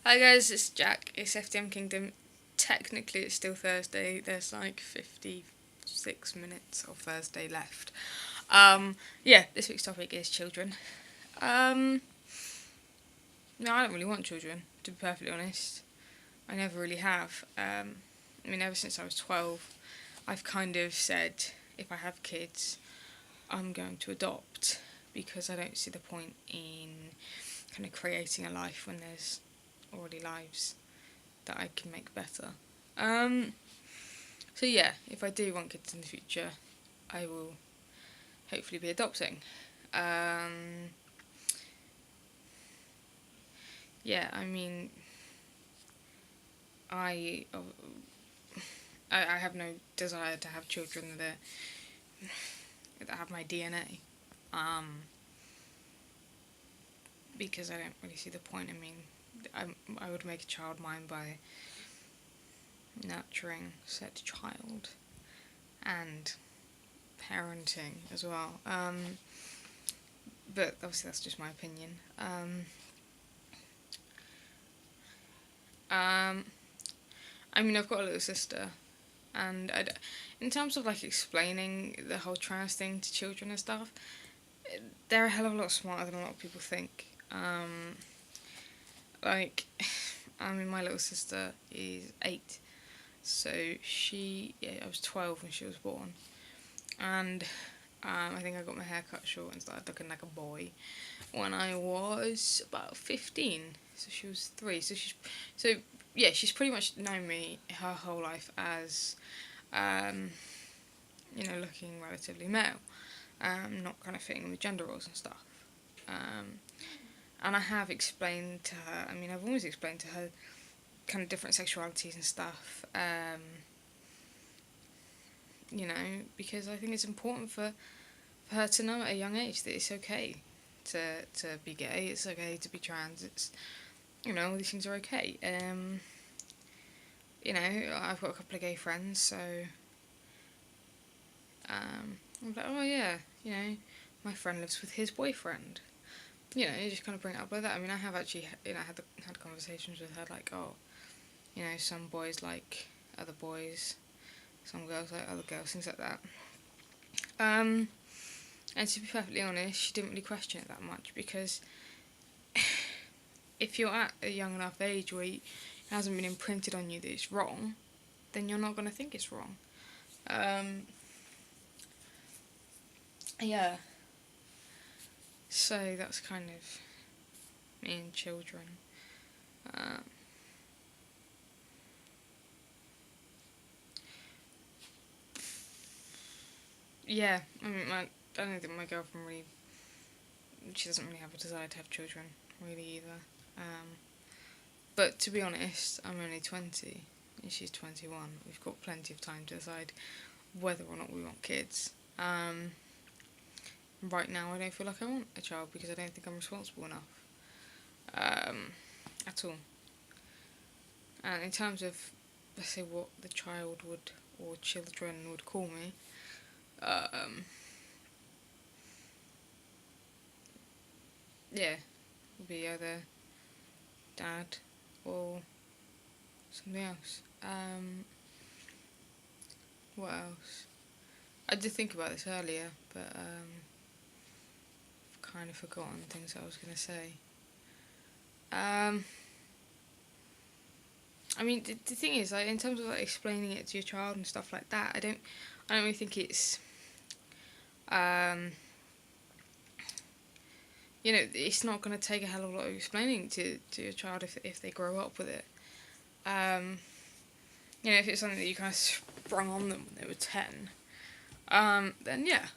Hi guys, it's Jack. It's FTMkingdom. Technically, it's still Thursday. There's like 56 minutes of Thursday left. Yeah, this week's topic is children. No, I don't really want children, to be perfectly honest. I never really have. Ever since I was 12, I've kind of said if I have kids, I'm going to adopt because I don't see the point in kind of creating a life when there's already lives that I can make better. So yeah, if I do want kids in the future, I will hopefully be adopting. Yeah, I I have no desire to have children that have my DNA. Because I don't really see the point. I would make a child mine by nurturing said child and parenting as well. But obviously that's just my opinion. I've got a little sister, and in terms of like explaining the whole trans thing to children and stuff, they're a hell of a lot smarter than a lot of people think. My little sister is 8, so I was 12 when she was born, and I think I got my hair cut short and started looking like a boy when I was about 15. So she was 3. She's pretty much known me her whole life as, looking relatively male, not kind of fitting in with gender roles and stuff. And I have explained to her. I've always explained to her kind of different sexualities and stuff. Because I think it's important for her to know at a young age that it's okay to be gay, it's okay to be trans, it's, all these things are okay. I've got a couple of gay friends, so I'm like, oh yeah, my friend lives with his boyfriend. You just kind of bring it up like that. I have actually, had conversations with her like, oh, some boys like other boys, some girls like other girls, things like that. And to be perfectly honest, she didn't really question it that much, because if you're at a young enough age where it hasn't been imprinted on you that it's wrong, then you're not going to think it's wrong. Yeah. So that's kind of me and children. Yeah, I don't think my girlfriend really, she doesn't really have a desire to have children, really, either. But to be honest, I'm only 20 and she's 21. We've got plenty of time to decide whether or not we want kids. Right now, I don't feel like I want a child because I don't think I'm responsible enough. At all. And in terms of, let's say, what the child would, or children would call me, yeah, would be either dad or something else. What else? I did think about this earlier, but I've kind of forgotten things I was going to say. The thing is, like, in terms of like explaining it to your child and stuff like that, I don't really think it's, it's not going to take a hell of a lot of explaining to your child if they grow up with it. If it's something that you kind of sprung on them when they were 10, then yeah,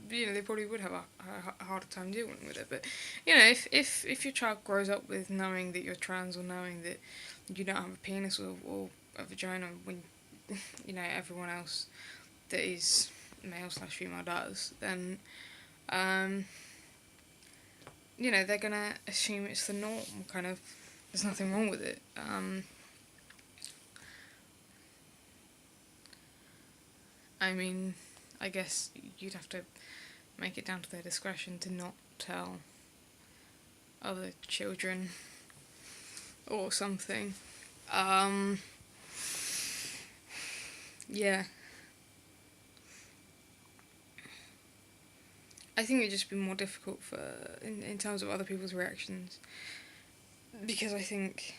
they probably would have a harder time dealing with it. But, if your child grows up with knowing that you're trans, or knowing that you don't have a penis or a vagina when, everyone else that is male/female does, then, they're going to assume it's the norm, kind of, there's nothing wrong with it. I guess you'd have to make it down to their discretion to not tell other children or something. Yeah. I think it'd just be more difficult in terms of other people's reactions, because I think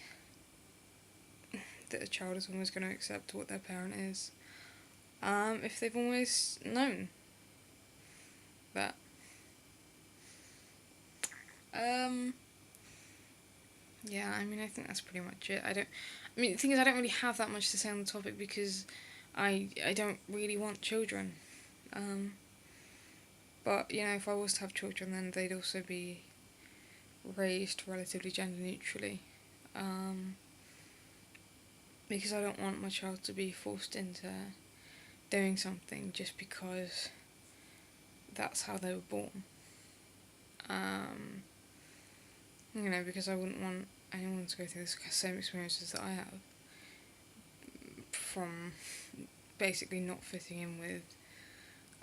that a child is always going to accept what their parent is, if they've always known that. Yeah, I mean, I think that's pretty much it. I mean, the thing is, I don't really have that much to say on the topic because I don't really want children. But, you know, if I was to have children, then they'd also be raised relatively gender neutrally. Because I don't want my child to be forced into doing something just because that's how they were born. You know, because I wouldn't want anyone to go through the same experiences that I have from basically not fitting in with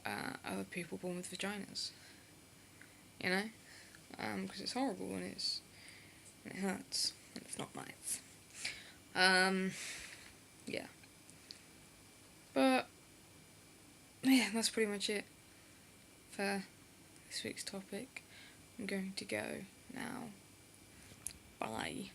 other people born with vaginas. You know? Because it's horrible and it hurts and it's not nice. Yeah. But, yeah, that's pretty much it for this week's topic. I'm going to go now. Bye.